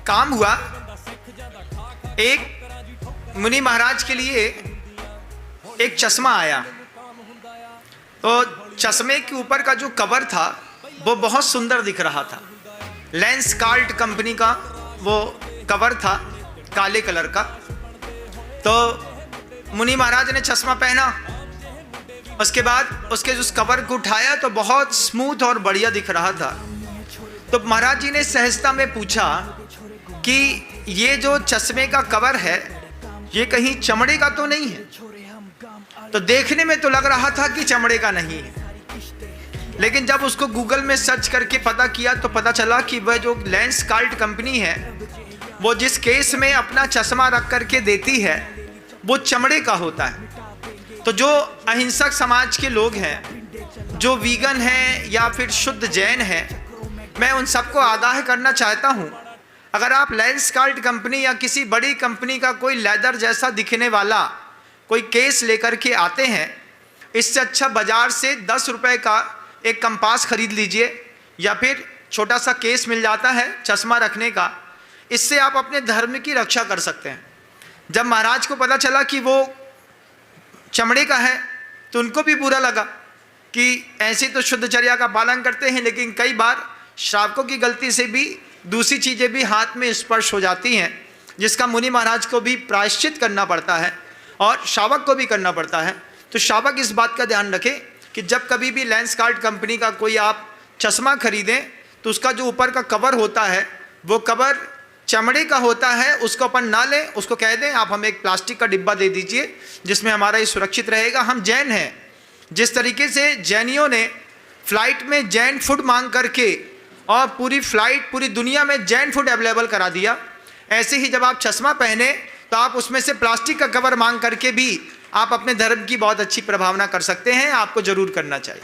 काम हुआ, एक मुनि महाराज के लिए एक चश्मा आया। तो चश्मे के ऊपर का जो कवर था वो बहुत सुंदर दिख रहा था। लेंसकार्ट कंपनी का वो कवर था, काले कलर का। तो मुनि महाराज ने चश्मा पहना, उसके बाद उसके उस कवर को उठाया तो बहुत स्मूथ और बढ़िया दिख रहा था। तो महाराज जी ने सहजता में पूछा कि ये जो चश्मे का कवर है ये कहीं चमड़े का तो नहीं है? तो देखने में तो लग रहा था कि चमड़े का नहीं है, लेकिन जब उसको गूगल में सर्च करके पता किया तो पता चला कि वह जो लेंसकार्ट कंपनी है वो जिस केस में अपना चश्मा रख करके देती है वो चमड़े का होता है। तो जो अहिंसक समाज के लोग हैं, जो वीगन हैं या फिर शुद्ध जैन हैं, मैं उन सबको आगाह करना चाहता हूं, अगर आप लेंसकार्ट कंपनी या किसी बड़ी कंपनी का कोई लेदर जैसा दिखने वाला कोई केस लेकर के आते हैं, इससे अच्छा बाजार से 10 रुपए का एक कंपास खरीद लीजिए या फिर छोटा सा केस मिल जाता है चश्मा रखने का। इससे आप अपने धर्म की रक्षा कर सकते हैं। जब महाराज को पता चला कि वो चमड़े का है तो उनको भी बुरा लगा कि ऐसे तो शुद्धचर्या का पालन करते हैं, लेकिन कई बार श्रावकों की गलती से भी दूसरी चीज़ें भी हाथ में स्पर्श हो जाती हैं, जिसका मुनि महाराज को भी प्रायश्चित करना पड़ता है और श्रावक को भी करना पड़ता है। तो श्रावक इस बात का ध्यान रखें कि जब कभी भी लेंसकार्ट कंपनी का कोई आप चश्मा खरीदें तो उसका जो ऊपर का कवर होता है वो कवर चमड़े का होता है, उसको अपन ना लें, उसको कह दें आप हमें एक प्लास्टिक का डिब्बा दे दीजिए जिसमें हमारा ये सुरक्षित रहेगा। हम जैन हैं, जिस तरीके से जैनियों ने फ्लाइट में जैन फूड मांग करके और पूरी फ्लाइट पूरी दुनिया में जैन फूड अवेलेबल करा दिया, ऐसे ही जब आप चश्मा पहने तो आप उसमें से प्लास्टिक का कवर मांग करके भी आप अपने धर्म की बहुत अच्छी प्रभावना कर सकते हैं। आपको जरूर करना चाहिए।